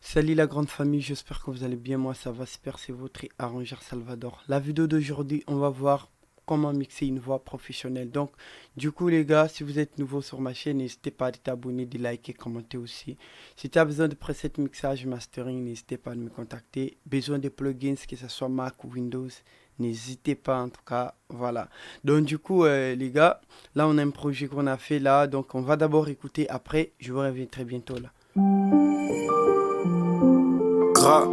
Salut la grande famille, j'espère que vous allez bien. Moi ça va super, c'est votre arrangeur Salvador. La vidéo d'aujourd'hui, on va voir comment mixer une voix professionnelle. Donc, du coup, les gars, si vous êtes nouveau sur ma chaîne, n'hésitez pas à t'abonner, de liker, commenter aussi. Si tu as besoin de preset mixage, mastering, n'hésitez pas à me contacter. Besoin de plugins, que ce soit Mac ou Windows, n'hésitez pas en tout cas. Voilà. Donc, du coup, les gars, là, on a un projet qu'on a fait là. Donc, on va d'abord écouter. Après, je vous reviens très bientôt là. Gras,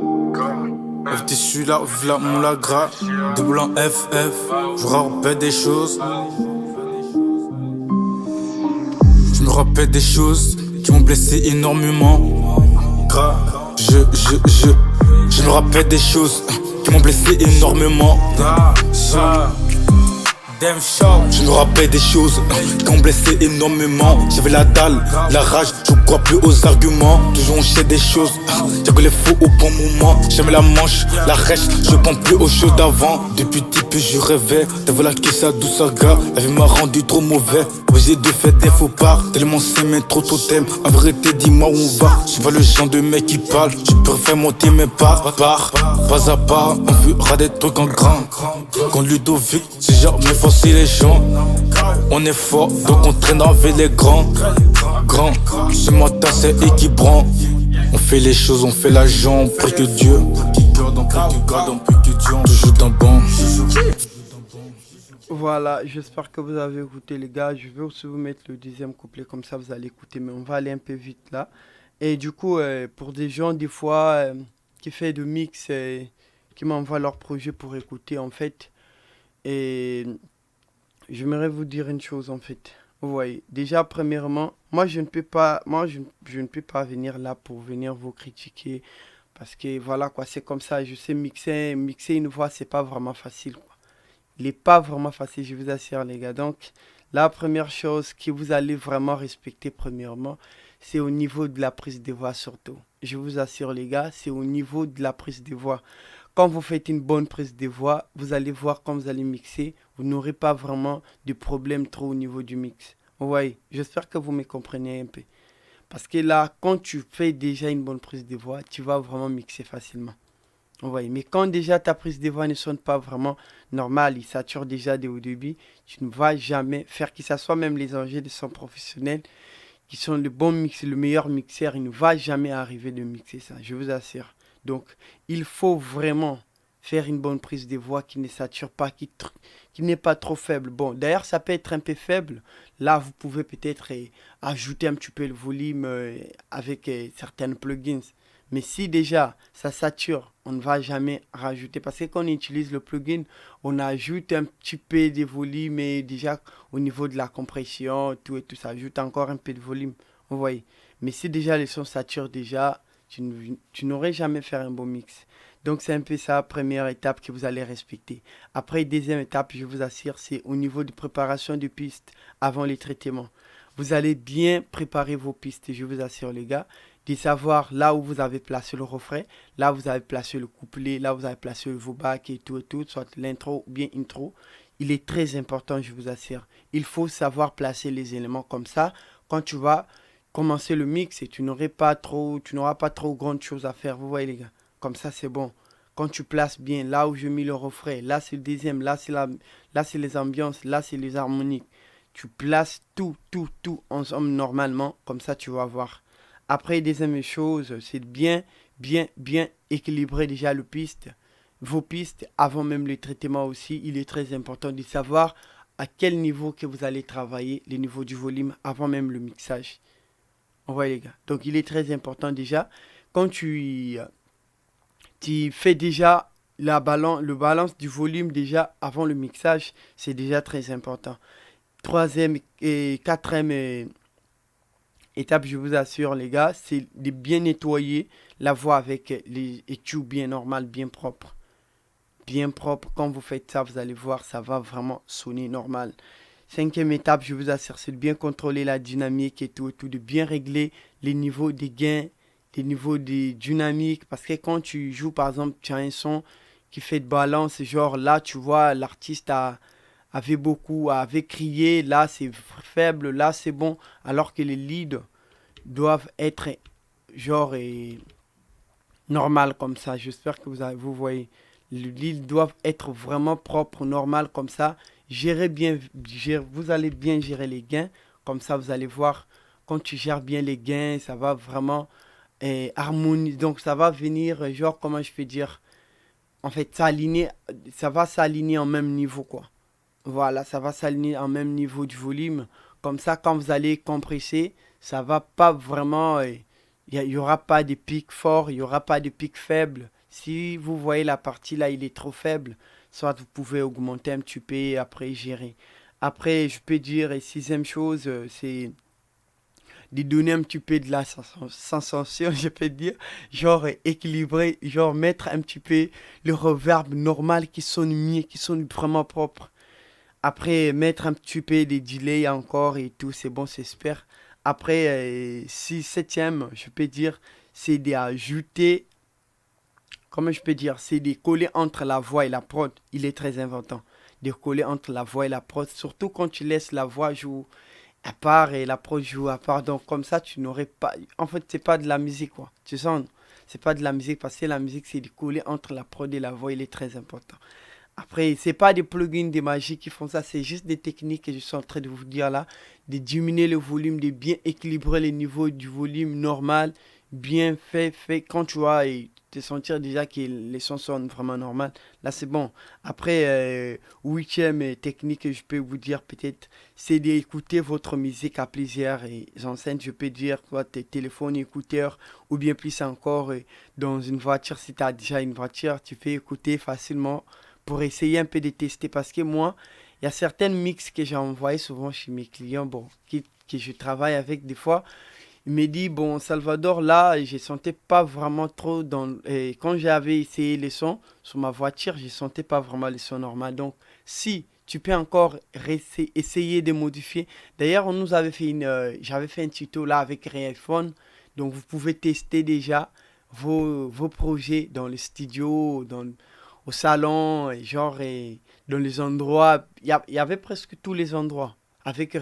FT celui-là, v'là mon la gras. Double en FF, je me rappelle des choses. Je me rappelle des choses qui m'ont blessé énormément. Gras, je me rappelle des choses qui m'ont blessé énormément. Damn show. Je me rappelle des choses qui ont blessé énormément. J'avais la dalle, la rage, je crois plus aux arguments. Toujours on cherche des choses, y'a que les faux au bon moment. J'aime la manche, la rêche, je pense plus aux choses d'avant. Depuis type je rêvais, t'avais la qui ça douce saga. La vie m'a rendu trop mauvais, obligé de faire des faux pas. Tellement c'est mais trop totem, en vérité dis-moi où on va. Je suis pas le genre de mec qui parle, je préfère monter mes pas pas à pas, on fera des trucs en grand. Quand Ludovic, c'est genre mais forcer les gens. On est fort, donc on traîne avec les grands. Grand, ce matin c'est équibrant. On fait les choses, on fait l'argent, on prie que Dieu. Toujours d'un bon. Voilà, j'espère que vous avez écouté les gars. Je vais aussi vous mettre le deuxième couplet, comme ça vous allez écouter, mais on va aller un peu vite là. Et du coup, pour des gens des fois qui fait de mix, qui m'envoient leur projet pour écouter en fait, et j'aimerais vous dire une chose en fait. Vous voyez, déjà premièrement, moi je ne peux pas, je ne peux pas venir là pour venir vous critiquer parce que voilà quoi, c'est comme ça. Je sais mixer une voix, c'est pas vraiment facile. Il n'est pas vraiment facile, je vous assure, les gars. Donc, la première chose que vous allez vraiment respecter, premièrement, c'est au niveau de la prise de voix, surtout. Je vous assure, les gars, c'est au niveau de la prise de voix. Quand vous faites une bonne prise de voix, vous allez voir quand vous allez mixer, vous n'aurez pas vraiment de problème trop au niveau du mix. Vous voyez, j'espère que vous me comprenez un peu. Parce que là, quand tu fais déjà une bonne prise de voix, tu vas vraiment mixer facilement. Oui, mais quand déjà ta prise de voix ne sonne pas vraiment normale, il sature déjà dès au début, tu ne vas jamais faire que ce soit même les ingénieurs de son professionnel qui sont le bon mix, le meilleur mixeur, il ne va jamais arriver de mixer ça, je vous assure. Donc, il faut vraiment faire une bonne prise de voix qui ne sature pas, qui n'est pas trop faible. Bon, d'ailleurs, ça peut être un peu faible. Là, vous pouvez peut-être ajouter un petit peu le volume avec certaines plugins. Mais si déjà ça sature, on ne va jamais rajouter. Parce que quand on utilise le plugin, on ajoute un petit peu de volume et déjà au niveau de la compression, tout et tout, ça ajoute encore un peu de volume. Vous voyez. Mais si déjà les sons saturent déjà, tu n'aurais jamais fait un bon mix. Donc c'est un peu ça, première étape que vous allez respecter. Après, deuxième étape, je vous assure, c'est au niveau de préparation de pistes avant les traitements. Vous allez bien préparer vos pistes, je vous assure les gars, de savoir là où vous avez placé le refrain, là où vous avez placé le couplet, là où vous avez placé vos bacs et tout, soit l'intro ou bien intro. Il est très important, je vous assure. Il faut savoir placer les éléments comme ça. Quand tu vas commencer le mix et tu n'auras pas trop grande chose à faire. Vous voyez les gars, comme ça c'est bon. Quand tu places bien là où je mets le refrain, là c'est le deuxième, là c'est les ambiances, là c'est les harmoniques. Tu places tout ensemble normalement, comme ça tu vas voir. Après, deuxième chose, c'est bien équilibrer déjà le piste. Vos pistes, avant même le traitement aussi, il est très important de savoir à quel niveau que vous allez travailler, le niveau du volume, avant même le mixage. On voit les gars. Donc il est très important déjà, quand tu fais déjà le balance du volume déjà avant le mixage, c'est déjà très important. Troisième et quatrième étape, je vous assure les gars, c'est de bien nettoyer la voix avec les étus bien normal, bien propre. Bien propre, quand vous faites ça, vous allez voir, ça va vraiment sonner normal. Cinquième étape, je vous assure, c'est de bien contrôler la dynamique et tout, de bien régler les niveaux des gains, les niveaux des dynamiques. Parce que quand tu joues, par exemple, tu as un son qui fait de balance, genre là, tu vois, avait crié, là c'est faible, là c'est bon, alors que les leads doivent être genre normal comme ça. J'espère que vous voyez. L'île doit être vraiment propre, normal comme ça. Gérez bien, vous allez bien gérer les gains. Comme ça, vous allez voir, quand tu gères bien les gains, ça va vraiment harmoniser. Donc, ça va venir, genre, comment je peux dire, en fait, s'aligner, ça va s'aligner en même niveau, quoi. Voilà, ça va s'aligner en même niveau du volume. Comme ça, quand vous allez compresser, ça va pas vraiment. Il y aura pas de pics forts, il y aura pas de pics faibles. Si vous voyez la partie là, il est trop faible, soit vous pouvez augmenter un petit peu et après gérer. Après, je peux dire, et sixième chose, c'est de donner un petit peu de la sensation, je peux dire, genre équilibrer, genre mettre un petit peu le reverb normal qui sonne mieux, qui sonne vraiment propre. Après, mettre un petit peu de delay encore et tout, c'est bon, c'est super. Après, si septième, je peux dire, c'est d'ajouter, comment je peux dire, c'est de coller entre la voix et la prod. Il est très important de coller entre la voix et la prod, surtout quand tu laisses la voix jouer à part et la prod joue à part. Donc comme ça, tu n'aurais pas... En fait, c'est pas de la musique, quoi. Tu sens? C'est pas de la musique parce que la musique, c'est de coller entre la prod et la voix. Il est très important. Après, c'est pas des plugins, des magies qui font ça, c'est juste des techniques que je suis en train de vous dire là, de diminuer le volume, de bien équilibrer les niveaux du volume normal, bien fait. Quand tu vas et te sentir déjà que les sons sont vraiment normales, là c'est bon. Après, huitième technique que je peux vous dire peut-être, c'est d'écouter votre musique à plusieurs enceintes. Je peux dire, soit tes téléphones, écouteurs, ou bien plus encore, dans une voiture, si tu as déjà une voiture, tu peux écouter facilement pour essayer un peu de tester parce que moi, il y a certaines mix que j'ai envoyés souvent chez mes clients, bon, que je travaille avec des fois. Il me dit, bon, Salvador, là, je ne sentais pas vraiment trop dans... Et quand j'avais essayé les sons sur ma voiture, je ne sentais pas vraiment les sons normaux. Donc, si tu peux encore essayer de modifier. D'ailleurs, on nous avait fait j'avais fait un tuto là avec iPhone. Donc, vous pouvez tester déjà vos projets dans le studio, au salon, et genre dans les endroits. Il y avait presque tous les endroits. Avec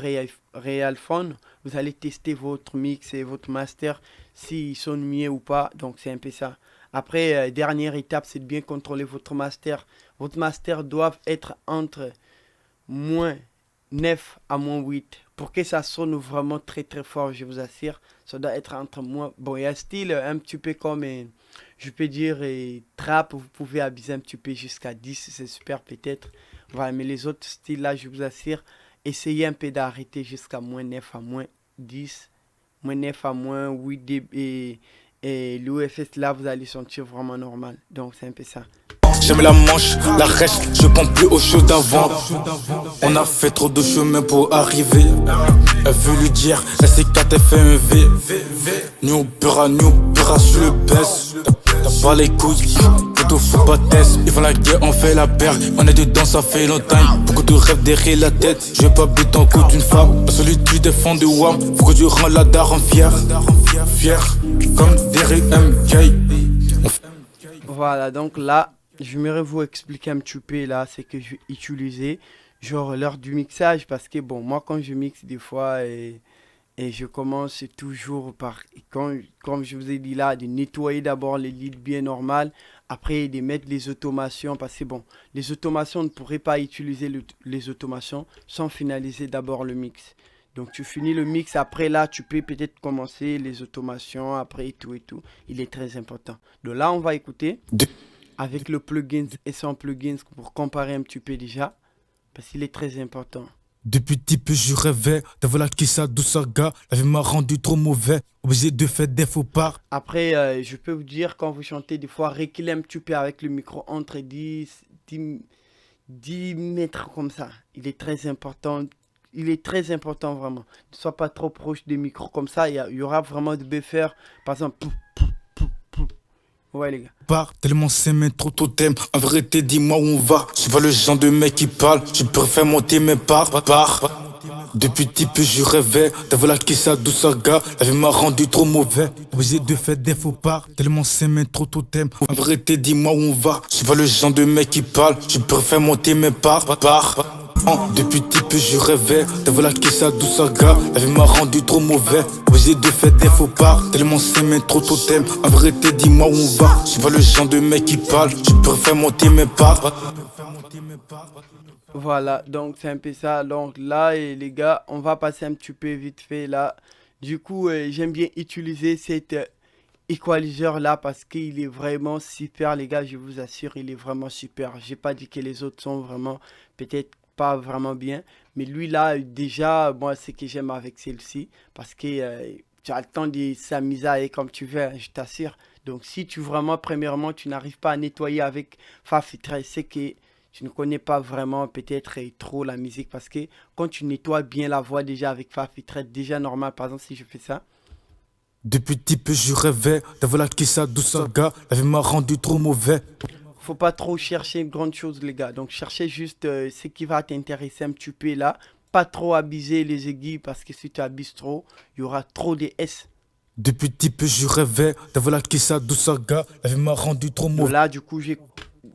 Real Phone, vous allez tester votre mix et votre master, s'ils sont mieux ou pas. Donc c'est un peu ça. Après, dernière étape, c'est de bien contrôler votre master. Votre master doit être entre moins 9 à moins 8. Pour que ça sonne vraiment très très fort, je vous assure. Ça doit être entre moins... Bon, il y a un style un petit peu comme, je peux dire, trap. Vous pouvez abuser un petit peu jusqu'à 10, c'est super peut-être. Voilà, mais les autres styles là, je vous assure, essayez un peu d'arrêter jusqu'à moins 9 à moins 10. Moins 9 à moins 8 dB. Et l'OFS là, vous allez sentir vraiment normal. Donc c'est un peu ça. J'aime la manche, la reste, je pense plus aux choses d'avant. On a fait trop de chemin pour arriver. Elle veut lui dire, la C4 fait un V. Nous pura sur le baisse. T'as pas les couilles, plutôt faut pas test. Ils font la guerre, on fait la paire. On est dedans, ça fait longtemps. Beaucoup de rêves derrière la tête. Je vais pas buter en coup d'une femme. Celui tu défends de WAM. Faut que tu rends la daronne fière. Fier, comme Derrick MK. Voilà, donc là, j'aimerais vous expliquer un petit peu là ce que je vais utiliser, genre l'heure du mixage, parce que bon, moi quand je mixe des fois, et je commence toujours par, comme je vous ai dit là, de nettoyer d'abord les leads bien normales, après de mettre les automations, parce que bon, les automations, on ne pourrait pas utiliser les automations sans finaliser d'abord le mix. Donc tu finis le mix, après là tu peux peut-être commencer les automations, après et tout. Il est très important. Donc là on va écouter avec le plugin et sans plugin pour comparer un petit peu déjà, parce qu'il est très important. Depuis petit peu je rêvais d'avoir la Kissa Saga. La vie m'a rendu trop mauvais, obligé de faire des faux pas. Après, je peux vous dire, quand vous chantez, des fois, reculez un petit peu avec le micro entre 10 mètres comme ça. Il est très important. Il est très important vraiment. Ne sois pas trop proche des micros comme ça. Il y aura vraiment de buffer. Par exemple, ouais les gars. Tellement c'est mes trop totem. En vérité, dis-moi où on va. Je suis pas le genre de mec qui parle. Je préfère monter mes parts. Depuis petit peu je rêvais d'avoir la Kissa Saga. La vie m'a rendu trop mauvais, obligé de faire des faux pas. Tellement c'est mes trop totem. En vérité, dis-moi où on va. Je suis pas le genre de mec qui parle. Je préfère monter mes parts. Depuis type je rêvais d'avoir la kiss à douce saga. La vie m'a rendu trop mauvais, obligé de faire des faux pas. Tellement c'est mes trop totem. En vérité dis-moi où on va. Je suis pas le genre de mec qui parle. Je préfère monter mes parts. Voilà, donc c'est un peu ça. Donc là, les gars, on va passer un petit peu vite fait là. Du coup, j'aime bien utiliser cet equalizer là parce qu'il est vraiment super, les gars. Je vous assure, il est vraiment super. J'ai pas dit que les autres sont vraiment, peut-être pas vraiment bien. Mais lui là, déjà, moi, c'est que j'aime avec celle-ci parce que tu as le temps de s'amuser avec comme tu veux, hein, je t'assure. Donc si tu vraiment, premièrement, tu n'arrives pas à nettoyer avec Fafitra, c'est que tu ne connais pas vraiment peut-être trop la musique parce que quand tu nettoies bien la voix déjà avec Fafitra, déjà normal, par exemple si je fais ça. Depuis type je rêvais d'avoir la kiss à douce saga. La vie m'a rendu trop mauvais. Faut pas trop chercher une grande chose les gars, donc cherchez juste ce qui va t'intéresser un petit peu là. Pas trop abuser les aiguilles parce que si tu abuses trop, il y aura trop de S. Depuis type je rêvais d'avoir la kiss à douce saga. La vie m'a rendu trop Donc mauvais. là du coup j'ai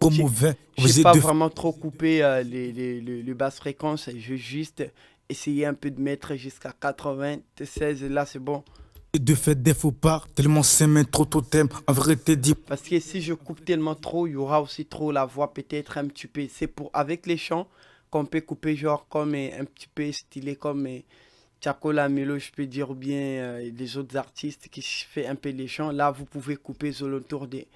Obligé pas de vraiment trop coupé les basses fréquences. Je vais juste essayer un peu de mettre jusqu'à 96. Là, c'est bon. faire des faux pas. Tellement c'est mes trop totem. En vérité dis. Parce que si je coupe tellement trop, il y aura aussi trop la voix, peut-être un petit peu. C'est pour avec les chants qu'on peut couper, genre comme un petit peu stylé, comme Tchako Lamelo, je peux dire, ou bien les autres artistes qui font un peu les chants. Là, vous pouvez couper aux alentours des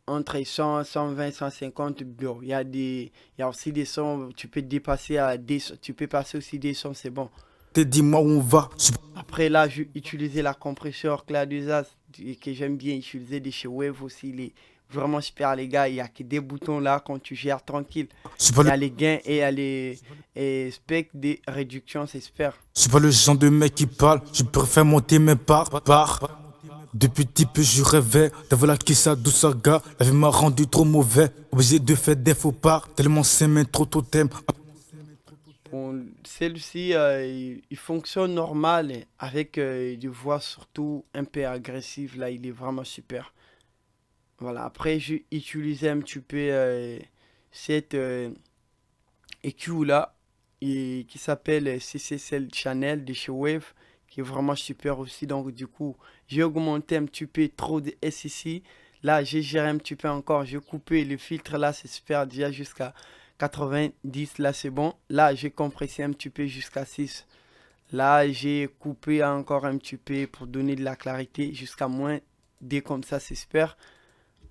entre 100, 120, 150, bon, il y a aussi des sons, tu peux dépasser à des, tu peux passer aussi des sons, c'est bon. Dis-moi où on va. Après là, j'ai utilisé la compresseur Cladusas que j'aime bien utiliser de chez Wave aussi, il est vraiment super les gars, il n'y a que des boutons là quand tu gères tranquille. Il y a les gains et il y a les specs de réduction, c'est super. Je suis pas le genre de mec qui parle, je préfère monter mes parts. Depuis type je rêvais d'avoir la kiss à douce saga. La vie m'a rendu trop mauvais, obligé de faire des faux pas. Tellement c'est mes trop totem. Bon, celle-ci, il fonctionne normal avec des voix surtout un peu agressives. Là, il est vraiment super. Voilà, après, j'ai utilisé un petit peu cette EQ là qui s'appelle CCCL Channel de chez Wave, qui est vraiment super aussi. Donc, du coup, j'ai augmenté un petit peu trop de S ici. Là, j'ai géré un petit peu encore. J'ai coupé le filtre là, c'est super déjà jusqu'à 90, là c'est bon. Là j'ai compressé un petit peu jusqu'à 6. Là j'ai coupé encore un petit peu pour donner de la clarité jusqu'à moins D, comme ça c'est super.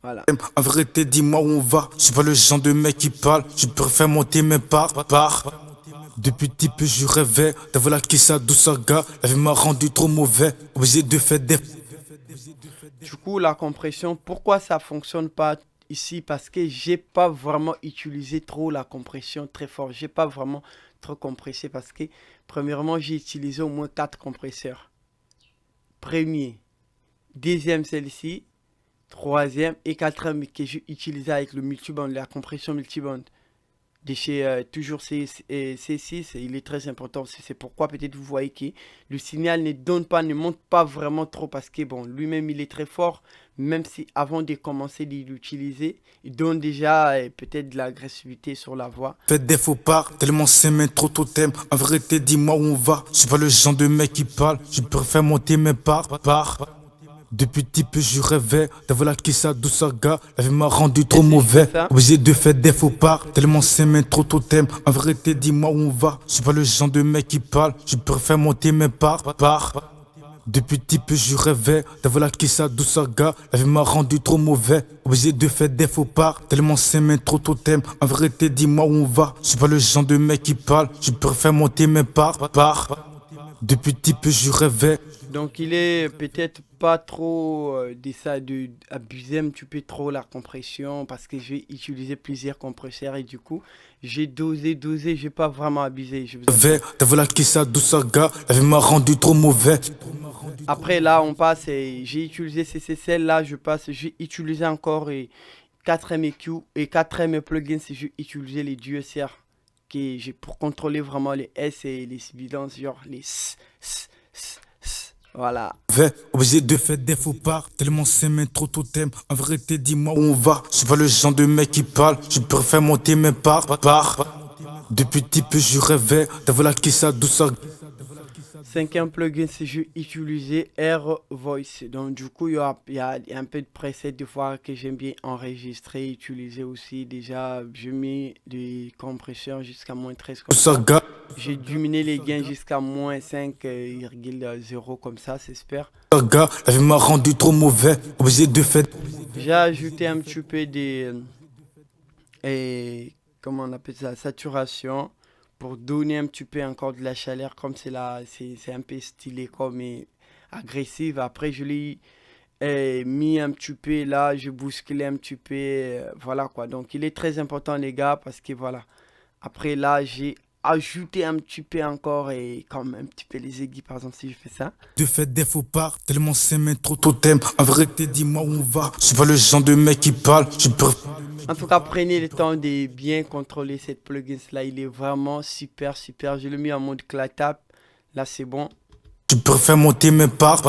Voilà. En vérité dis-moi où on va. Je suis pas le genre de mec qui parle, je préfère monter mes parts. Depuis type je rêvais d'avoir la kiss à douce saga. La vie m'a rendu trop mauvais, obligé de faire des. Du coup la compression, pourquoi ça fonctionne pas ici? Parce que j'ai pas vraiment utilisé trop la compression très fort. J'ai pas vraiment trop compressé parce que premièrement j'ai utilisé au moins 4 compresseurs. Premier, deuxième celle-ci, troisième et quatrième que j'ai utilisé avec le multiband, la compression multiband. De chez toujours C6, il est très important. C'est pourquoi peut-être vous voyez que le signal ne monte pas vraiment trop parce que bon, lui-même il est très fort, même si avant de commencer de l'utiliser, il donne déjà peut-être de l'agressivité sur la voix. Faites des faux pas, tellement c'est mes trop totem. En vérité dis-moi où on va. Je suis pas le genre de mec qui parle, je préfère monter mes parts. Depuis type je rêvais d'avoir la kiss à douce saga. La vie m'a rendu trop mauvais, obligé de faire des faux pas. Tellement c'est mes trop totem. En vérité dis-moi où on va. Je suis pas le genre de mec qui parle, je préfère monter mes parts. Depuis type je rêvais d'avoir la kiss à douce saga. La vie m'a rendu trop mauvais, obligé de faire des faux pas. Tellement c'est mes trop totem. En vérité dis-moi où on va. Je suis pas le genre de mec qui parle, je préfère monter mes parts. Depuis type je rêvais. Donc il est peut-être pas trop abuser un petit peu trop la compression parce que j'ai utilisé plusieurs compresseurs et du coup j'ai dosé, j'ai pas vraiment abusé. D'avoir la kiss à douce saga, la vie m'a rendu trop mauvais. Après là on passe et j'ai utilisé CCCL, là je passe, j'ai utilisé encore 4M EQ et 4M plugins, j'ai utilisé les DSR que j'ai pour contrôler vraiment les S et les sibilances, genre les S. Voilà. Obligé de faire des faux pas, tellement c'est mes trop totem. En vérité dis-moi où on va. Je suis pas le genre de mec qui parle, je préfère monter mes parts. Depuis petit peu je rêvais d'avoir la Kissa douce. Cinquième plugin, c'est j'ai utilisé Air Voice. Donc du coup, il y a un peu de preset de fois que j'aime bien enregistrer, utiliser aussi. Déjà, j'ai mis des compresseurs jusqu'à moins 13 comme ça. J'ai diminué les gains jusqu'à moins 5,0 comme ça, c'est super. La vie m'a rendu trop mauvais, obligé de faire. J'ai ajouté un petit peu des... et comment on appelle ça, saturation, pour donner un petit peu encore de la chaleur, comme c'est là, c'est un peu stylé comme agressif. Après, je l'ai mis un petit peu là, je bousculais un petit peu, voilà quoi. Donc, il est très important, les gars, parce que voilà. Après, là, j'ai ajouté un petit peu encore, et comme un petit peu les aigus, par exemple, si je fais ça. De fait des faux pas, tellement c'est mais trop totem. En vérité, dis-moi où on va. Je suis pas le genre de mec qui parle, je peux. En tout cas, prenez le temps de bien contrôler cette plugin là. Il est vraiment super, super. Je l'ai mis en mode clap. Là, c'est bon. Tu peux faire monter mes parts.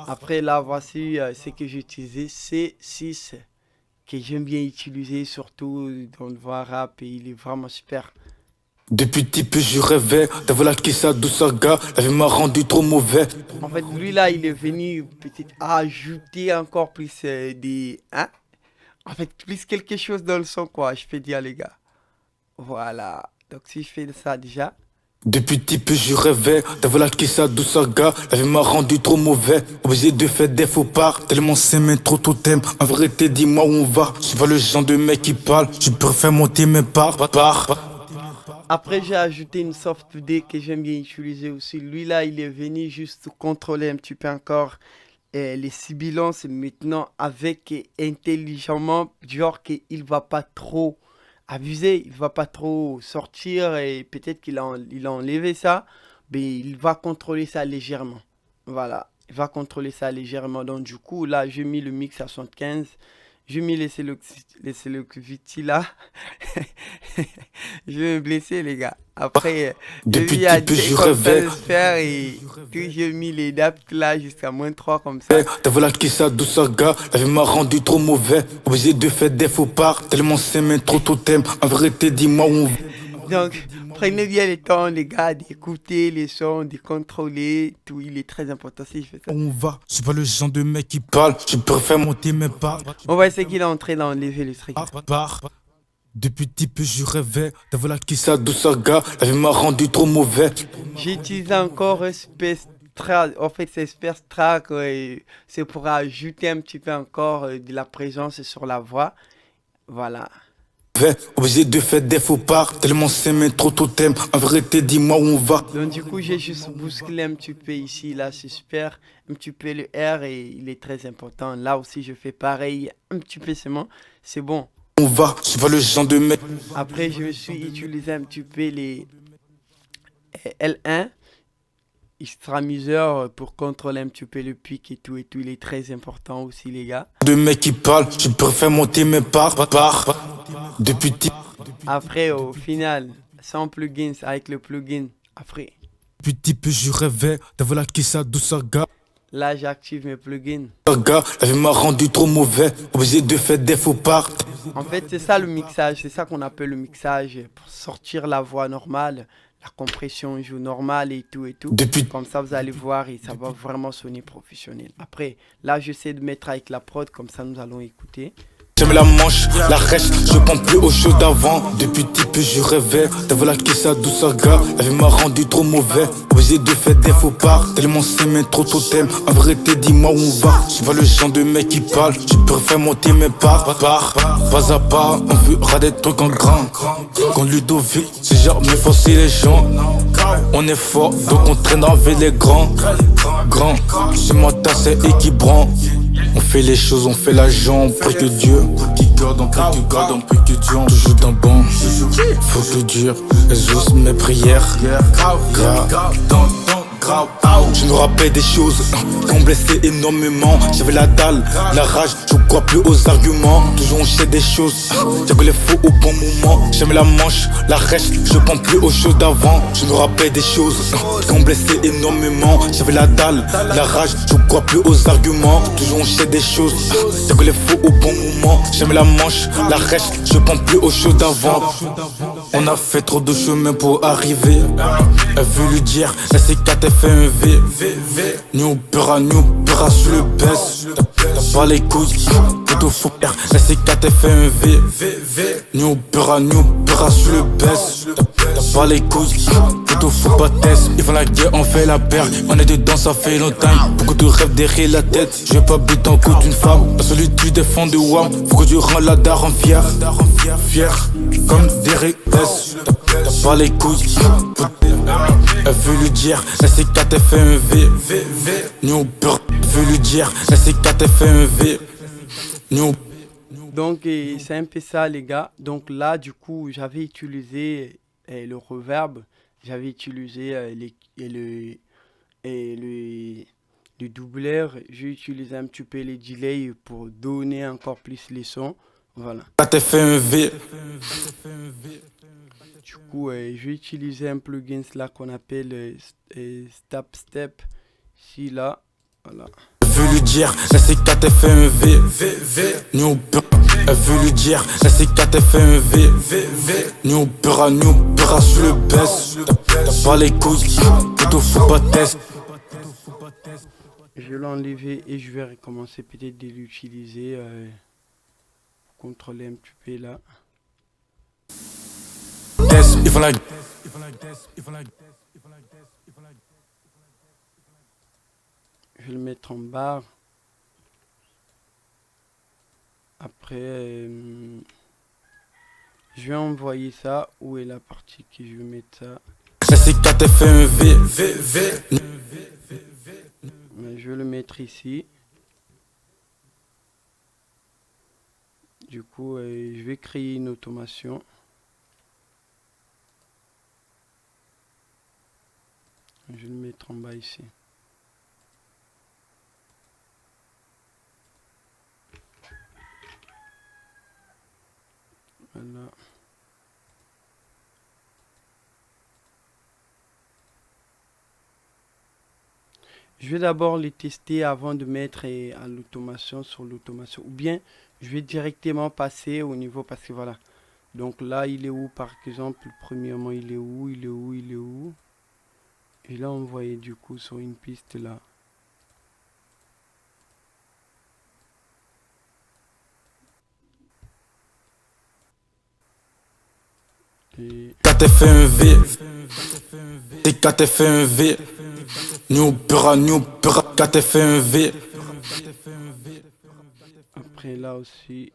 Après, là, voici ce que j'ai utilisé. C6, que j'aime bien utiliser, surtout dans le voix rap. Et il est vraiment super. Depuis petit peu, je rêvais d'avoir la Kissa douce. La vie m'a rendu trop mauvais. En fait, lui, là, il est venu peut-être ajouter encore plus des... Hein? En fait, plus quelque chose dans le son, quoi, je peux dire, les gars. Voilà. Donc, si je fais ça déjà. Depuis petit peu, je rêvais d'avoir la Kissa douce. La vie m'a rendu trop mauvais, obligé de faire des faux pas. Tellement c'est mais trop totem. En vérité, dis-moi où on va. Je suis pas le genre de mec qui parle, je peux faire monter mes parts. Après, j'ai ajouté une soft D que j'aime bien utiliser aussi. Lui, là, il est venu juste contrôler un petit peu encore les sibilances maintenant avec intelligemment, genre qu'il va pas trop abuser, il va pas trop sortir et peut-être qu'il a enlevé ça, mais il va contrôler ça légèrement. Voilà, il va contrôler ça légèrement. Donc du coup, là, j'ai mis le mix à 75. J'ai mis les Selectivity là. Je vais me blesser, les gars. Après, depuis petit peu, je rêvais. Et que j'ai mis les daps là jusqu'à moins 3 comme ça. D'avoir la Kissa douce. La vie m'a rendu trop mauvais, obligé de faire des faux pas. Tellement c'est mais trop totem. En vérité, dis-moi où on va. Donc, prenez bien le temps, les gars, d'écouter les sons, de contrôler. Tout, il est très important si je fais ça. On va, je suis pas le genre de mec qui parle, je préfère monter mes pas. On va essayer qu'il est en train d'enlever le truc. Depuis petit peu, je rêvais d'avoir la Kissa douce. La vie m'a rendu trop mauvais. J'ai utilisé encore Space Track. En fait, c'est Space Track. C'est pour ajouter un petit peu encore de la présence sur la voix. Voilà. Obligé de faire des faux pas, tellement c'est mais trop totem. En vérité, dis-moi où on va. Donc du coup, j'ai juste bousculé un petit peu ici, là, c'est super. Un petit peu le R et il est très important. Là aussi, je fais pareil, un petit peu seulement. C'est bon. On va, je suis pas le genre de mec. Après, je me suis utilisé un petit peu les L1, extramiseur pour contrôler un petit peu le pic et tout. Il est très important aussi, les gars. De mec qui parle, je préfère monter mes parts. Depuis petit. Après, au final, sans plugins, avec le plugin, après. Depuis petit peu, je rêvais d'avoir la Kissa douce. Là, j'active mes plugins. La vie m'a rendu trop mauvais, obligé de faire des faux pas. En fait, c'est ça le mixage, c'est ça qu'on appelle le mixage, pour sortir la voix normale, la compression joue normale et tout. Comme ça, vous allez voir et ça va vraiment sonner professionnel. Après, là, j'essaie de mettre avec la prod, comme ça, nous allons écouter. J'aime la manche, la reste, je pense plus aux choses d'avant. Depuis petit peu, je rêvais d'avoir la Kissa douce. La vie m'a rendu trop mauvais, obligé de faire des faux pas. Tellement c'est mais trop totem. En vérité, dis-moi où on va. Je suis pas le genre de mec qui parle, je préfère monter mes parts. Pas à pas, on fera des trucs en grand. Quand Ludovic, c'est genre mais forcer les gens. On est fort, donc on traîne avec les grands. C'est moi ta c'est équibrant. On fait les choses, on fait l'argent, on prie que Dieu. Qui garde, on prie que garde, on prie que Dieu. Toujours d'un bon, faut que Dieu exauce mes prières. Je me rappelle des choses qui ont blessé énormément. J'avais la dalle, la rage, je crois plus aux arguments. Toujours on cherche des choses, j'avais les faux au bon moment. J'aime la manche, la reste, je pense plus aux choses d'avant. Je me rappelle des choses qui ont blessé énormément. J'avais la dalle, la rage, je crois plus aux arguments. Toujours on cherche des choses, j'avais les faux au bon moment. J'aime la manche, la reste, je pense plus aux choses d'avant. On a fait trop de chemin pour arriver. Elle veut lui dire, la C4 elle fait un V. New pera sur le baisse. T'as pas les couilles, plutôt fou faire. La C4 elle fait un V. New pera sur le baisse. T'as pas les couilles, plutôt fou pas test. Ils font la guerre, on fait la paire. On est dedans, ça fait longtemps. Beaucoup de rêves derrière la tête. Je vais pas buter en coup d'une femme. La solitude des fonds de WAM. Faut que tu rends la daronne fière. Fier, comme Derek S. T'as pas les couilles. Elle veut lui dire, la C4 elle fait un V. New peur, elle veut lui dire, la C4 elle fait un V. New. Donc c'est un peu ça les gars. Donc là du coup j'avais utilisé le reverb. J'avais utilisé le doubleur. J'ai utilisé un petit peu les delays pour donner encore plus les sons. Voilà. T'as fait un V. Du coup, je vais utiliser un plugin là qu'on appelle Step. Ici, là. Voilà. Elle veut lui dire, la C4 elle fait un V. New. Elle veut lui dire, la C4 elle fait un V. New pera sur le baisse. T'as pas les couilles, plutôt fou pas test. Je vais l'enlever et je vais recommencer peut-être de l'utiliser. Contrôler un petit peu là. Je vais le mettre en barre. Après, je vais envoyer ça. Où est la partie que je vais mettre ça? La C4 elle fait un V. Je vais le mettre ici. Du coup, je vais créer une automation. Je vais le mettre en bas ici. Voilà. Je vais d'abord les tester avant de mettre à l'automation sur l'automation. Ou bien, je vais directement passer au niveau parce que voilà. Donc là, il est où par exemple? Premièrement, il est où? Et là, on voyait du coup sur une piste là. Et... T4 fait un V. T4 fait un V. New pera, 4 fait un V. Après là aussi,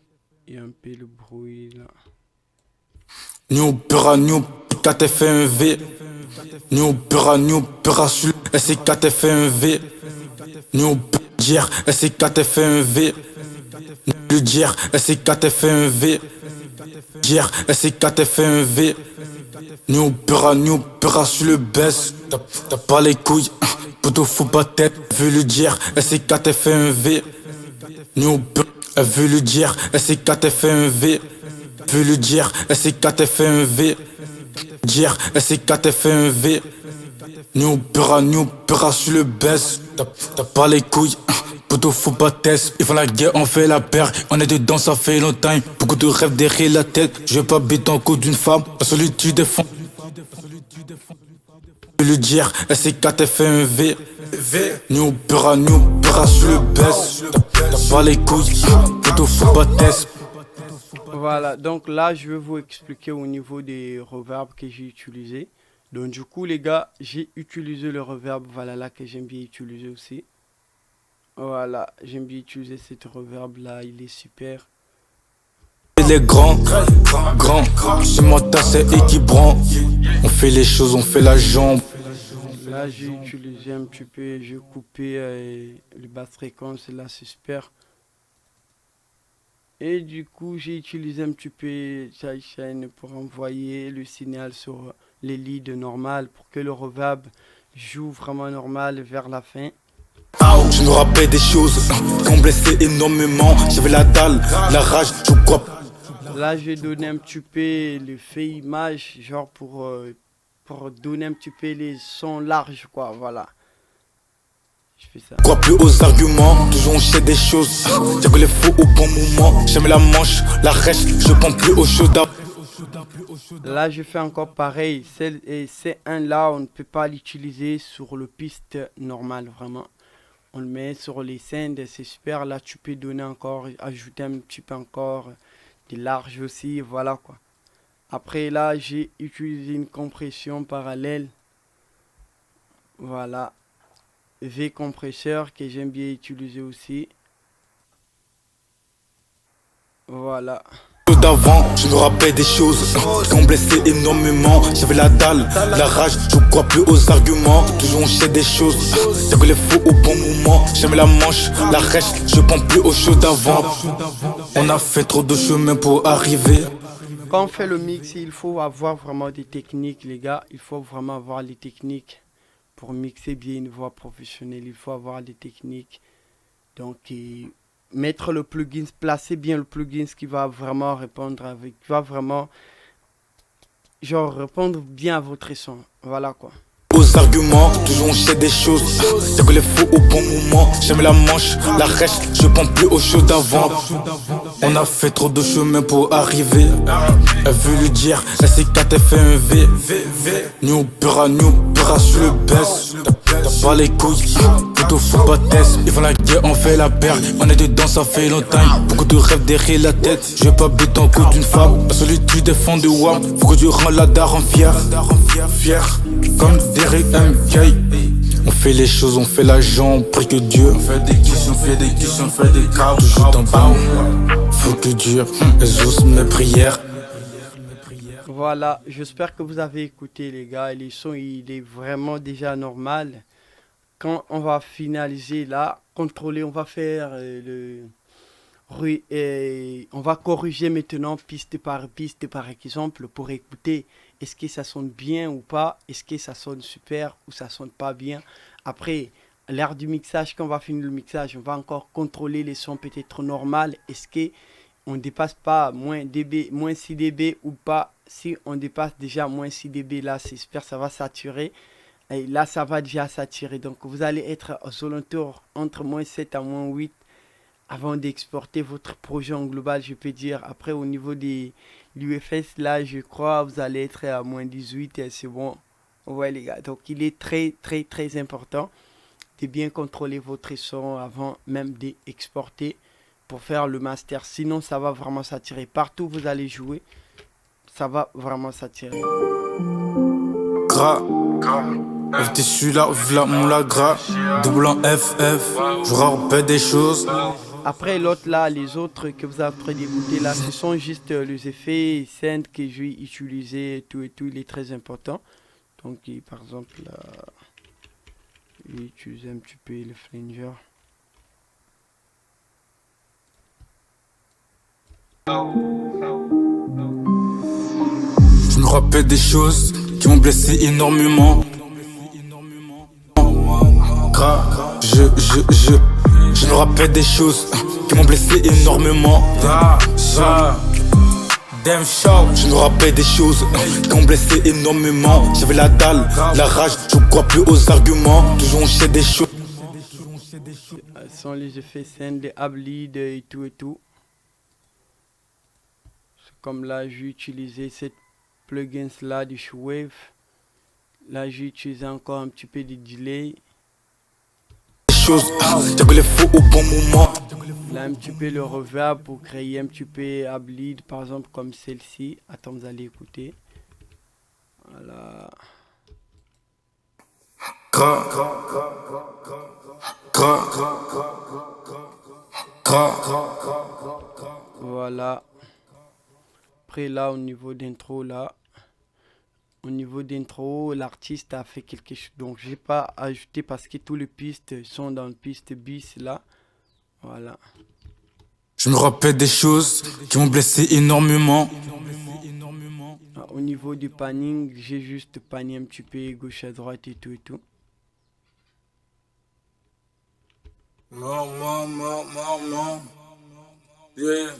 il y a un peu le bruit là. New pera, 4 fait un V. New pera sur le SC4 fait un V. New dire SC4 fait un V. Le dire SC4 fait un V. Dire SC4 fait un V. New pera sur le baisse. T'as pas les couilles, plutôt fou pas tête. Veut lui dire SC4 fait un V. New elle veut lui dire SC4 fait un V. Veut lui dire SC4 fait un V. Dire SC4 fait un V. New pera sur le baisse. T'as pas les couilles, plutôt fou pas test. Ils font la guerre, on fait la paire. On est dedans, ça fait longtemps. Beaucoup de rêves derrière la tête. Je vais pas biter en coup d'une femme. La solitude des fonds. Je vais lui dire SC4 fait un V. New pera sur le baisse. T'as pas les couilles, plutôt fou pas test. Voilà, donc là je vais vous expliquer au niveau des reverbs que j'ai utilisé. Donc du coup les gars, j'ai utilisé le reverb, voilà là que j'aime bien utiliser aussi. Voilà, j'aime bien utiliser cette reverb là, il est super. Il est grand, c'est moi c'est équibrant. On fait les choses, on fait la jambe. Là j'ai utilisé un petit peu, j'ai coupé le basse fréquence, là c'est super. Et du coup j'ai utilisé un petit peu sidechain pour envoyer le signal sur les leads normales pour que le reverb joue vraiment normal vers la fin. Je me rappelle des choses qui ont blessé énormément. J'avais la dalle, la rage, je crois. Là j'ai donné un petit peu le fait image, genre pour donner un petit peu les sons larges quoi, voilà. Je fais ça. Crois plus aux arguments, toujours on cherche des choses. Diable les faux au bon moment. J'aime la manche, la reste, je pense plus aux choses d'avant. Là, je fais encore pareil. C'est un là, on ne peut pas l'utiliser sur le piste normal, vraiment. On le met sur les scènes, c'est super. Là, tu peux donner encore, ajouter un petit peu encore de large aussi, voilà quoi. Après, là, j'ai utilisé une compression parallèle. Voilà. V compresseur que j'aime bien utiliser aussi. Voilà. D'avant, je me rappelle des choses qui m'ont blessé énormément. J'avais la dalle, la rage, je crois plus aux arguments. Toujours on cherche des choses, y'a que les faux au bon moment. J'aime la manche, la reste, je pense plus aux choses d'avant. On a fait trop de chemin pour arriver. Quand on fait le mix, il faut avoir vraiment des techniques, les gars. Il faut vraiment avoir les techniques pour mixer bien une voix professionnelle. Il faut avoir des techniques. Donc, mettre le plugin, placer bien le plugin qui va vraiment répondre avec, qui va vraiment, genre, répondre bien à votre son. Voilà quoi. Aux arguments, toujours on cherche des choses, y'a que les faux au bon moment. J'aime la manche, la reste, je pense plus aux choses d'avant. On a fait trop de chemin pour arriver. Elle veut lui dire, la C4 fait un V. Nous pura sur le baisse. T'as pas les couilles, plutôt faut pas test. Ils font la guerre, on fait la paire. On est dedans, ça fait longtemps. Beaucoup de rêves derrière la tête. Je vais pas buter en coup d'une femme. La solitude est fond de WAM. Faut que tu rends la daronne fière. Fier, comme Derek MK. On fait les choses, on fait l'argent, on prie que Dieu. On fait des kisses, on fait des kisses, on fait des cas. Toujours en bas, faut que Dieu exauce mes prières. Voilà, j'espère que vous avez écouté les gars. Le son il est vraiment déjà normal. Quand on va finaliser là, contrôler, on va faire on va corriger maintenant piste par exemple pour écouter est-ce que ça sonne bien ou pas, est-ce que ça sonne super ou ça sonne pas bien. Après, l'heure du mixage, quand on va finir le mixage, on va encore contrôler les sons peut-être normal. Est-ce que on dépasse pas moins 6 dB ou pas. Si on dépasse déjà moins 6 dB, là c'est super, ça va saturer. Et là ça va déjà saturer. Donc vous allez être aux alentours entre moins 7 à moins 8 avant d'exporter votre projet en global, je peux dire. Après au niveau des l'UFS, là je crois vous allez être à moins 18 et c'est bon. Ouais les gars, donc il est très important de bien contrôler votre son avant même d'exporter pour faire le master. Sinon ça va vraiment s'attirer. Partout où vous allez jouer, ça va vraiment s'attirer. Gras, FT celui-là, v'là mon la gras. Double en FF, je rappelle des choses. Après l'autre là, les autres que vous êtes en train d'écouter là, ce sont juste les effets scènes que je vais utiliser et tout, il est très important. Donc par exemple là, je vais utiliser un petit peu le flanger. Je me rappelle des choses qui m'ont blessé énormément. Je me rappelle des choses qui m'ont blessé énormément. Damn show. Je me rappelle des choses qui m'ont blessé énormément. J'avais la dalle, la rage, je crois plus aux arguments. Toujours on cherche des choses. Ce sont les effets scènes, les ab-lead et tout. Comme là, j'ai utilisé cette plugin là du Shockwave. Là, j'ai utilisé encore un petit peu de delay. Y'a que les faux au bon moment. Là, un petit peu le reverb pour créer un petit peu ab lead, par exemple, comme celle-ci. Attends, vous allez écouter. Voilà. Voilà. Après, là, au niveau d'intro, là. Au niveau d'intro, l'artiste a fait quelque chose. Donc, j'ai pas ajouté parce que tous les pistes sont dans le piste bis là. Voilà. Je me rappelle des choses qui m'ont blessé énormément. Au niveau du panning, j'ai juste panné un petit peu gauche à droite et tout. Non. Yeah.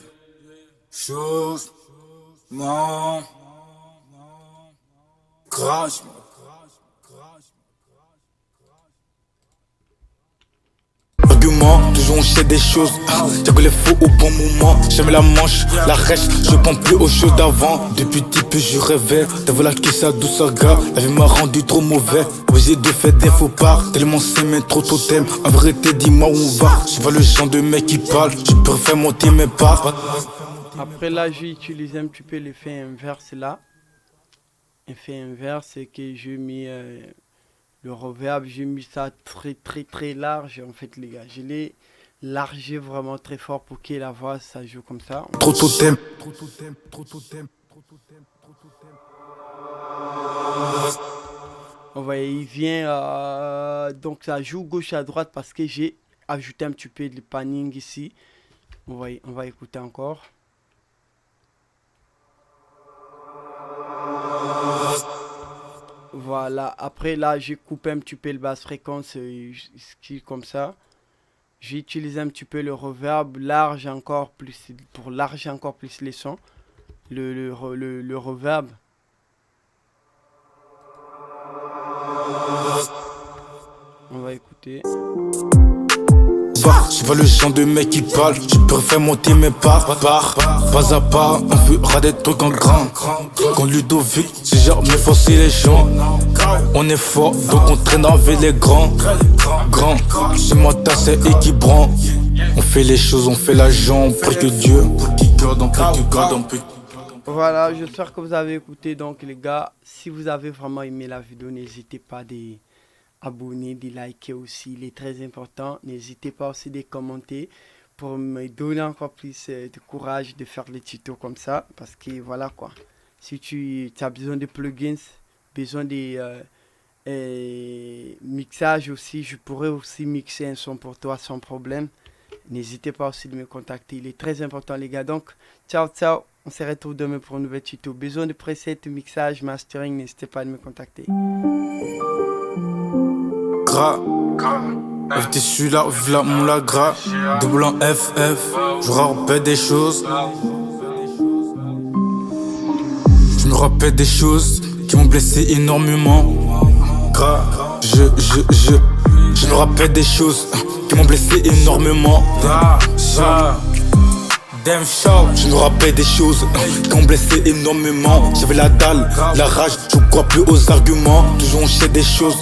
Chose. Non. Crash. Argument, toujours toujours on cherche des choses. Y'a que les faux au bon moment. J'aime la manche, la rêche, je pense plus aux choses d'avant. Depuis petit peu je rêvais, t'as vu la qui ça douce saga. La vie m'a rendu trop mauvais, obligé de faire des faux pas. Tellement c'est mais trop totem. En vérité dis-moi où on va. Je vois le genre de mec qui parle, je préfère monter mes pas. Après là, j'ai utilisé un petit peu l'effet inverse là. Effet inverse, c'est que j'ai mis le reverb, j'ai mis ça très large en fait les gars. Je l'ai largé vraiment très fort pour que la voix ça joue comme ça. Trop totem. On va, il vient, donc ça joue gauche à droite parce que j'ai ajouté un petit peu de panning ici. On va écouter encore. Voilà, après là j'ai coupé un petit peu le basse fréquence comme ça. J'ai utilisé un petit peu le reverb large encore plus pour larger encore plus les sons. Le reverb. On va écouter. Je vois le genre de mec qui parle, je préfère monter mes pas à pas, on fera des trucs en grand. Quand Ludovic, c'est jamais forcer les gens. On est fort, donc on traîne avec les grands. C'est moi ta c'est équilibrant. On fait les choses, on fait l'argent, on prie que Dieu. Voilà, j'espère que vous avez écouté. Donc les gars, si vous avez vraiment aimé la vidéo, n'hésitez pas à abonner, de liker aussi, il est très important. N'hésitez pas aussi de commenter pour me donner encore plus de courage de faire les tutos comme ça. Parce que voilà quoi, si tu as besoin de plugins, besoin de mixage aussi, je pourrais aussi mixer un son pour toi sans problème. N'hésitez pas aussi de me contacter, il est très important les gars. Donc ciao, on se retrouve demain pour un nouvel tuto. Besoin de presets, mixage, mastering, n'hésitez pas à me contacter. FT celui-là, v'là mon la gras. Double en FF, je rappelle des choses. Je me rappelle des choses qui m'ont blessé énormément. Je me rappelle des choses qui m'ont blessé énormément. Damn show. Je me rappelle des choses qui m'ont blessé énormément. J'avais la dalle, la rage, je crois plus aux arguments. Toujours on cherche des choses,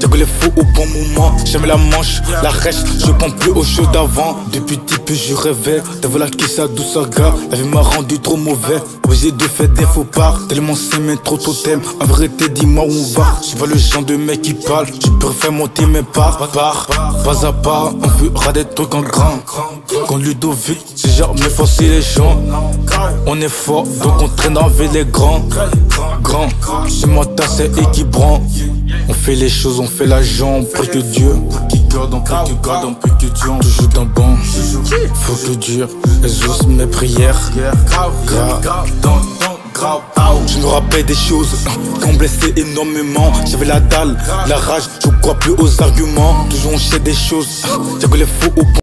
y'a que les faux au bon moment. J'aime la manche, la rêche, je pense plus aux choses d'avant. Depuis petit peu je rêvais, t'as vu la qui ça douce saga. La vie m'a rendu trop mauvais, obligé de faire des faux pas. Tellement c'est mais trop totem. En vérité dis-moi où on va. Je vois le genre de mec qui parle, je préfère monter mes pas à pas, on fera des trucs en grand. Quand Ludovic, c'est jamais forcer les gens. On est fort, donc on traîne avec les grands. C'est moi ta c'est équilibrant. On fait les choses, on fait l'argent, on prie que Dieu. Toujours d'un bon, faut que Dieu exauce mes prières. Je me rappelle des choses qui m'ont blessé énormément. J'avais la dalle, la rage, je crois plus aux arguments. Toujours on cherche des choses, y'a que les faux au bon.